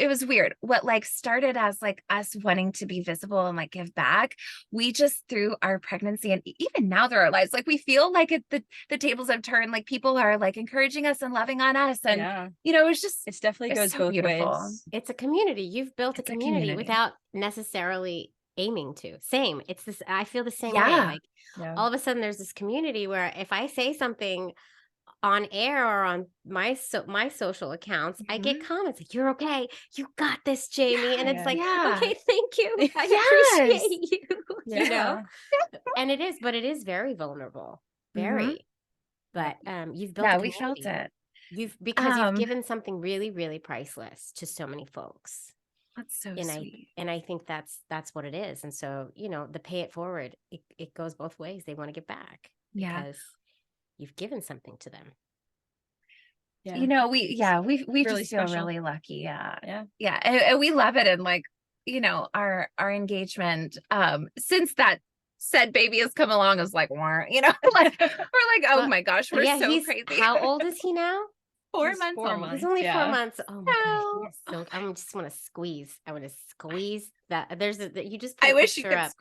was weird. What like started as like us wanting to be visible and like give back, we just through our pregnancy and even now through our lives, like we feel like the tables have turned, like people are like encouraging us and loving on us. And it's definitely goes so both beautiful. ways. It's a community. You've built a It's a community community. without necessarily aiming to. Same. It's this, I feel the same way. Yeah. Like Yeah. all of a sudden there's this community where if I say something on air or on my social accounts, I get comments like, "You're okay. You got this, Jamie." And it's like, "Okay, thank you. I appreciate you." You know? And it is very vulnerable. Very. But you've built a we community. felt it. Because you've given something really, really priceless to so many folks. That's so And sweet. I think that's what it is. And so, the pay it forward, it goes both ways. They want to get back because you've given something to them. We really just feel special. really lucky. Yeah. And we love it. And like, our engagement, since that said baby has come along, is like, like we're like, oh my gosh, we're so crazy. How old is he now? 4 months old. He's only 4 months. Oh my God. No. He is so, I just want to squeeze. I want to squeeze that. You just I put a wish you picture could up.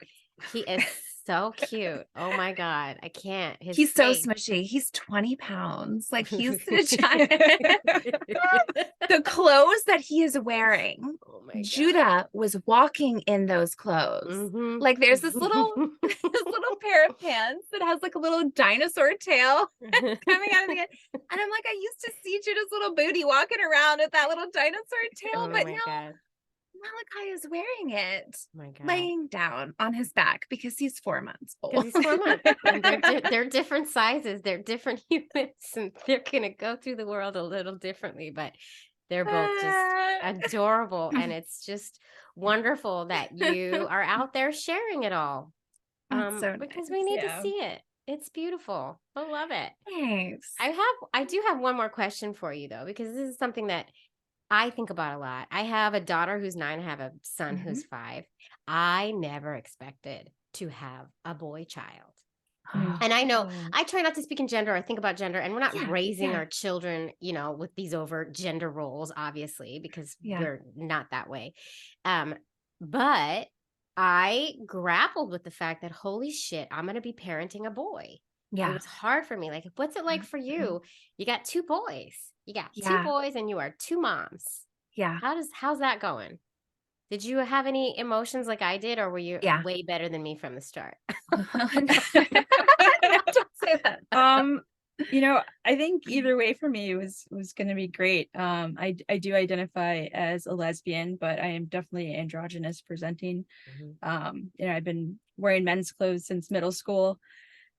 He is so cute. Oh my God. I can't. He's so smushy. He's 20 pounds. Like he's the giant. The clothes that he is wearing, Oh my God. Judah was walking in those clothes. Like there's this little pair of pants that has like a little dinosaur tail coming out of the end. And I'm like, I used to see Judah's little booty walking around with that little dinosaur tail, but now Malachi is wearing it, laying down on his back because he's 4 months old. Because he's 4 months. And they're different sizes. They're different humans, and they're gonna go through the world a little differently, but they're both just adorable. And it's just wonderful that you are out there sharing it all. Because we need to see it. It's beautiful. I love it. Thanks. I do have one more question for you though, because this is something that I think about a lot. I have a daughter who's 9. I have a son who's 5. I never expected to have a boy child. And I know Oh. I try not to speak in gender or think about gender, and we're not raising yeah. our children, with these overt gender roles, obviously, because we're not that way. But I grappled with the fact that, holy shit, I'm going to be parenting a boy. It was hard for me. Like, what's it like for you? You got two boys. You got two boys and you are two moms. Yeah. How's that going? Did you have any emotions like I did, or were you way better than me from the start? Don't say that. I think either way for me was going to be great. I do identify as a lesbian, but I am definitely androgynous presenting. I've been wearing men's clothes since middle school.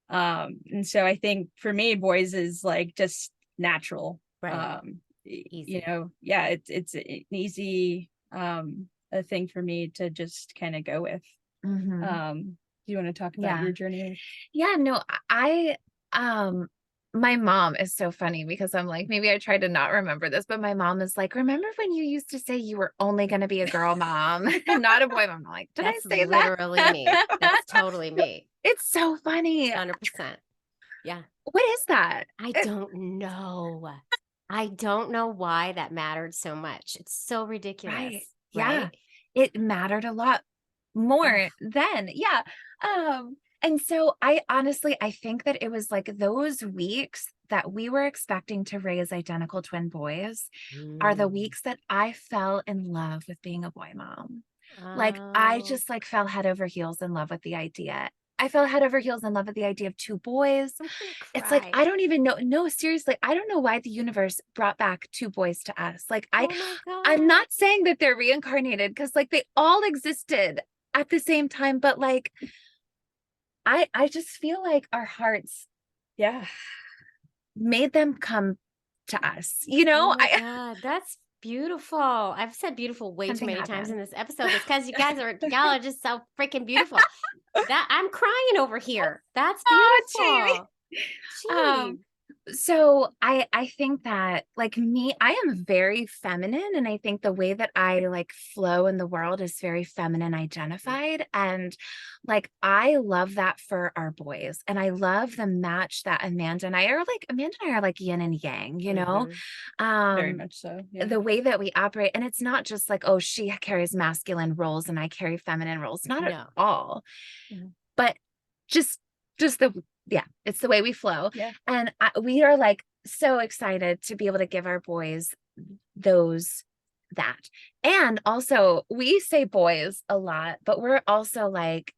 And so I think for me, boys is like just natural. Right. Easy. It's an easy a thing for me to just kind of go with. Do you want to talk about your journey? Yeah, no, my mom is so funny because I'm like, maybe I tried to not remember this, but my mom is like, remember when you used to say you were only going to be a girl mom and not a boy mom? I'm like, did I say that? That's literally me. That's totally me. It's so funny. 100%. Yeah. What is that? I don't know. I don't know why that mattered so much. It's so ridiculous. Right. Yeah. It mattered a lot more then. Yeah. And so I think that it was like those weeks that we were expecting to raise identical twin boys are the weeks that I fell in love with being a boy mom. Like I just like fell head over heels in love with the idea. I fell head over heels in love with the idea of two boys. It's like, I don't even know. No, seriously, I don't know why the universe brought back two boys to us. Like I'm not saying that they're reincarnated because like they all existed at the same time, but like I just feel like our hearts made them come to us, Oh my God, that's beautiful. I've said beautiful way too many times in this episode. It's because y'all are just so freaking beautiful. That I'm crying over here. That's beautiful. So I think that like me, I am very feminine. And I think the way that I like flow in the world is very feminine identified. And like, I love that for our boys. And I love the match that Amanda and I are like yin and yang, Very much so. Yeah. The way that we operate. And it's not just like, oh, she carries masculine roles and I carry feminine roles. Not at all. But just it's the way we flow. Yeah. And we are like so excited to be able to give our boys that. And also we say boys a lot, but we're also like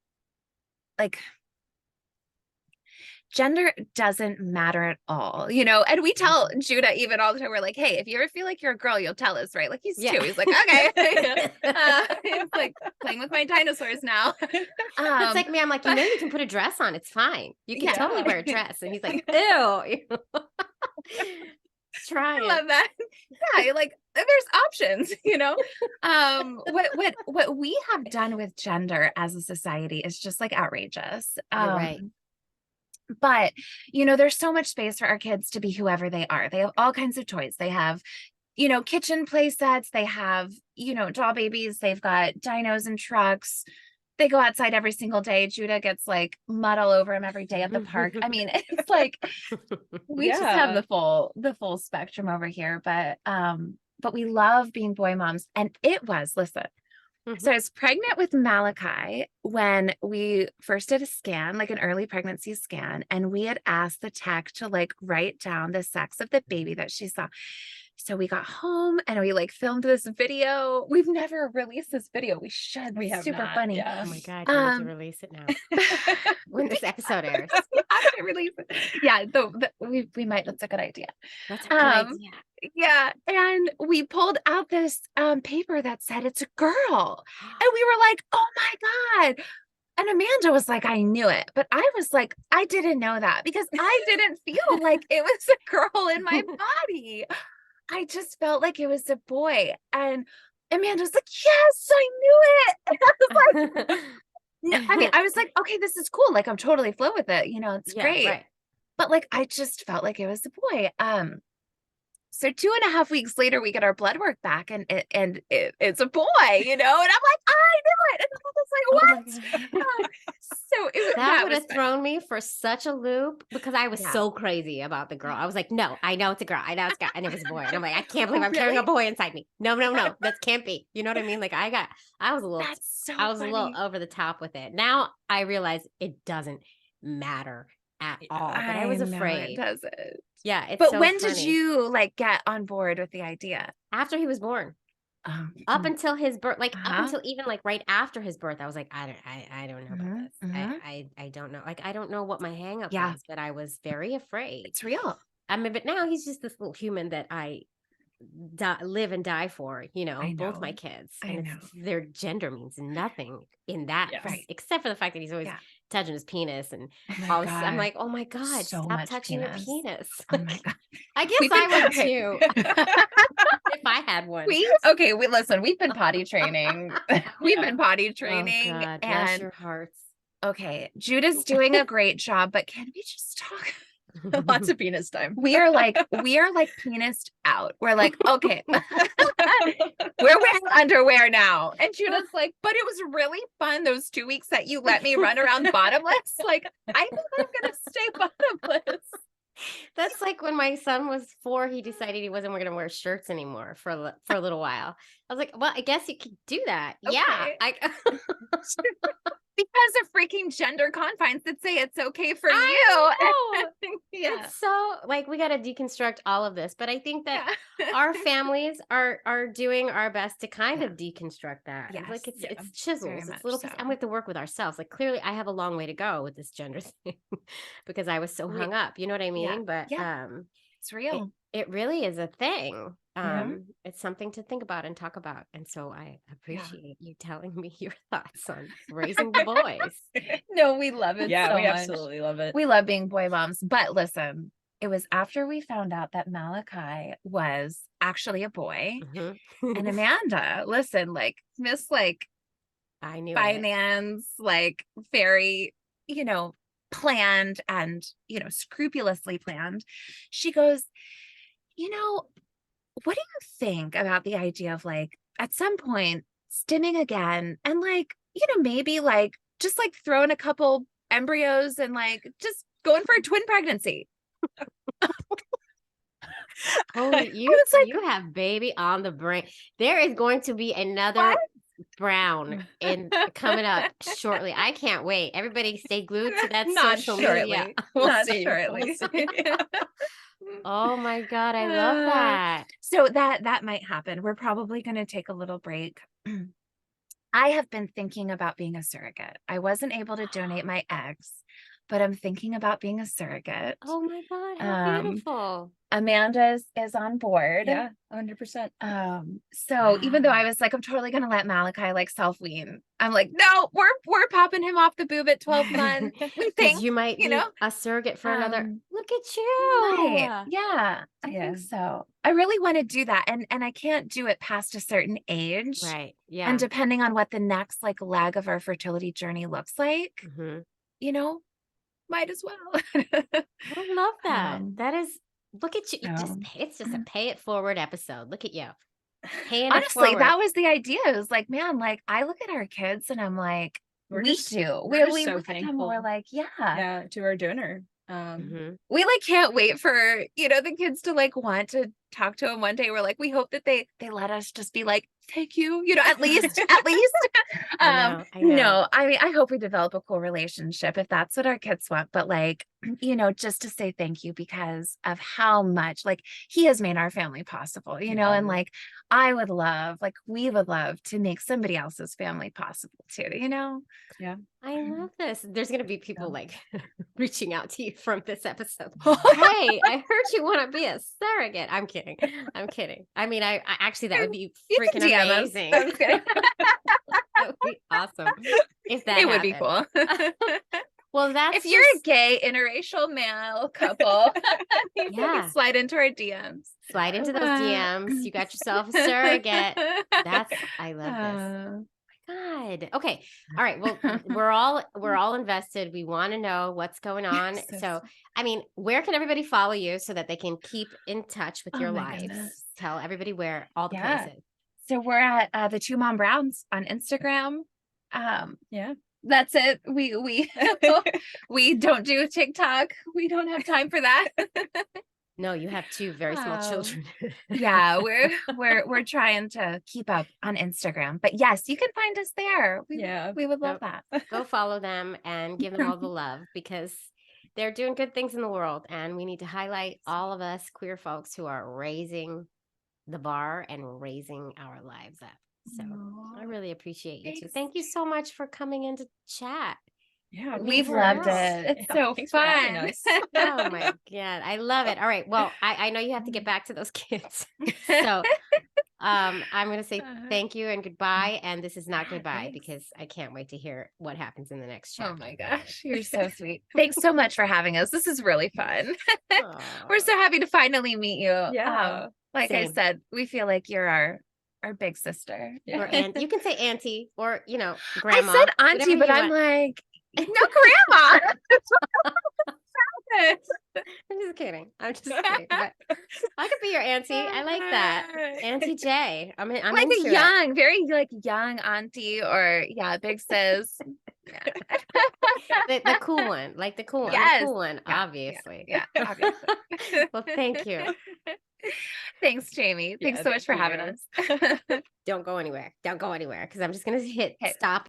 gender doesn't matter at all, and we tell Judah even all the time, we're like, hey, if you ever feel like you're a girl, you'll tell us, right? Like he's 2, he's like, okay. It's like playing with my dinosaurs now. It's like me, I'm like, you can put a dress on, it's fine, you can totally wear a dress. And he's like, ew. Try it. I love that. Yeah, like there's options, what we have done with gender as a society is just like outrageous. You're right. But, there's so much space for our kids to be whoever they are. They have all kinds of toys. They have, kitchen play sets. They have, doll babies. They've got dinos and trucks. They go outside every single day. Judah gets like mud all over him every day at the park. I mean, it's like, we just have the full spectrum over here, but we love being boy moms. And listen, so I was pregnant with Malachi when we first did a scan, like an early pregnancy scan, and we had asked the tech to like write down the sex of the baby that she saw. So we got home and we like filmed this video. We've never released this video. We should. We have super not, funny. yeah. Oh my God, you need to release it now when this episode airs. I should release it. Yeah, we might. That's a good idea. That's a good idea. Yeah, and we pulled out this paper that said it's a girl, and we were like, "Oh my God!" And Amanda was like, "I knew it," but I was like, "I didn't know that because I didn't feel like it was a girl in my body. I just felt like it was a boy." And Amanda's like, "Yes, I knew it." And I was like, "No," I mean, I was like, "Okay, this is cool. Like, I'm totally flow with it. It's great." Right. But like, I just felt like it was a boy. So 2.5 weeks later, we get our blood work back, and it's a boy, and I'm like, I knew it. And I was like, what? So that would was have fun. thrown me for such a loop because I was Yeah. so crazy about the girl. I was like, no, I know it's a girl. I know it's a girl. And it was a boy. And I'm like, I can't believe I'm carrying a boy inside me. No, that can't be. You know what I mean? Like I was a little, That's so I was funny. a little over the top with it. Now I realize it doesn't matter at all, but I was afraid. It doesn't. Yeah. It's But so when funny. did you like get on board with the idea? After he was born. Up until his birth, like up until even like right after his birth, I was like, I don't know about this. I don't know. Like, I don't know what my hang up was, but I was very afraid. It's real. I mean, but now he's just this little human that I live and die for, both my kids. And their gender means nothing in that, except for the fact that he's always touching his penis. And I'm like, oh my God, so stop touching your penis. Oh my God. I guess I would too. If I had one. Listen, we've been potty training. We've been potty training. Oh God, bless your hearts. Okay, Judah's doing a great job, but can we just talk? Lots of penis time. We are like penised out. We're like, okay, we're wearing underwear now. And Judah's like, but it was really fun those 2 weeks that you let me run around bottomless. Like, I think I'm gonna stay bottomless. That's like when my son was 4, he decided he wasn't going to wear shirts anymore for a little while. I was like, well, I guess you could do that. Okay. Yeah. Because of freaking gender confines that say it's okay for you. Yeah. It's so like, we got to deconstruct all of this, but I think that our families are doing our best to kind of deconstruct that. Yes. Like it's chisels, it's little pieces, and we have to work with ourselves. Like clearly I have a long way to go with this gender thing because I was so hung up, you know what I mean? But it's real. It really is a thing. It's something to think about and talk about. And so I appreciate you telling me your thoughts on raising the boys. No, we love it. Yeah, so we much. absolutely love it. We love being boy moms. But listen, it was after we found out that Malachi was actually a boy. And Amanda, listen, like Miss, like I knew finance, like very, planned and, scrupulously planned. She goes, what do you think about the idea of like at some point stimming again and like, maybe like just like throwing a couple embryos and like just going for a twin pregnancy? You have baby on the brain. There is going to be another Brown coming up shortly. I can't wait. Everybody stay glued to that social media. Not shortly. Oh my God, I love that. So that might happen. We're probably going to take a little break. I have been thinking about being a surrogate. I wasn't able to donate my eggs, but I'm thinking about being a surrogate. Oh my God, how beautiful. Amanda is on board. Yeah, 100%. So even though I was like, I'm totally gonna let Malachi like self-wean, I'm like, no, we're popping him off the boob at 12 months. We think you might be a surrogate for another. Look at you. Right. Yeah, I think so. I really want to do that. And I can't do it past a certain age. Right. Yeah. And depending on what the next like leg of our fertility journey looks like, might as well. I love that. That is, look at you. It's just a pay it forward episode. Look at you. Honestly, that was the idea. It was like, man, like I look at our kids and I'm like, we so thankful. We're like, yeah, to our donor. We like can't wait for the kids to like want to talk to him one day. We're like, we hope that they let us just be like, thank you, at least I know. No, I mean, I hope we develop a cool relationship if that's what our kids want, but like, just to say thank you because of how much like he has made our family possible, and like we would love to make somebody else's family possible too, Yeah. I love this. There's going to be people like reaching out to you from this episode. Hey, I heard you want to be a surrogate. I'm kidding. I mean, I actually, that would be freaking amazing. That would be awesome. If that would be cool. Well, if you're a gay interracial male couple, slide into our DMs. Slide into those DMs. You got yourself a surrogate. I love this. Oh my God. good. Okay. All right. Well, we're all invested. We want to know what's going on. So, I mean, where can everybody follow you so that they can keep in touch with your lives? Goodness. Tell everybody where all the places. So we're at the Two Mom Browns on Instagram. Yeah. That's it. We we don't do TikTok. We don't have time for that. No, you have two very small children. Yeah, we're trying to keep up on Instagram. But yes, you can find us there. We would love that. Go follow them and give them all the love, because they're doing good things in the world, and we need to highlight all of us queer folks who are raising the bar and raising our lives up. So I really appreciate you too. Thank you so much for coming in to chat. Yeah, we've loved it. It's so fun. Oh my God, I love it. All right, well, I know you have to get back to those kids, so I'm gonna say thank you and goodbye. And this is not goodbye, because I can't wait to hear what happens in the next chapter. Oh my gosh, you're so sweet. Thanks so much for having us. This is really fun. We're so happy to finally meet you. Yeah, like I said, we feel like you're our big sister. Or you can say auntie, or grandma. I said auntie, but I'm like, no, grandma. I'm just kidding. But I could be your auntie. I like that, Auntie J. I'm like a young, very like young auntie, or big sis. the cool one, like the cool one. Yes. The cool one, obviously. Yeah, obviously. Well, thank you. Thanks, Jamie. Thanks so much for having us. Don't go anywhere. Don't go anywhere, because I'm just gonna hit stop.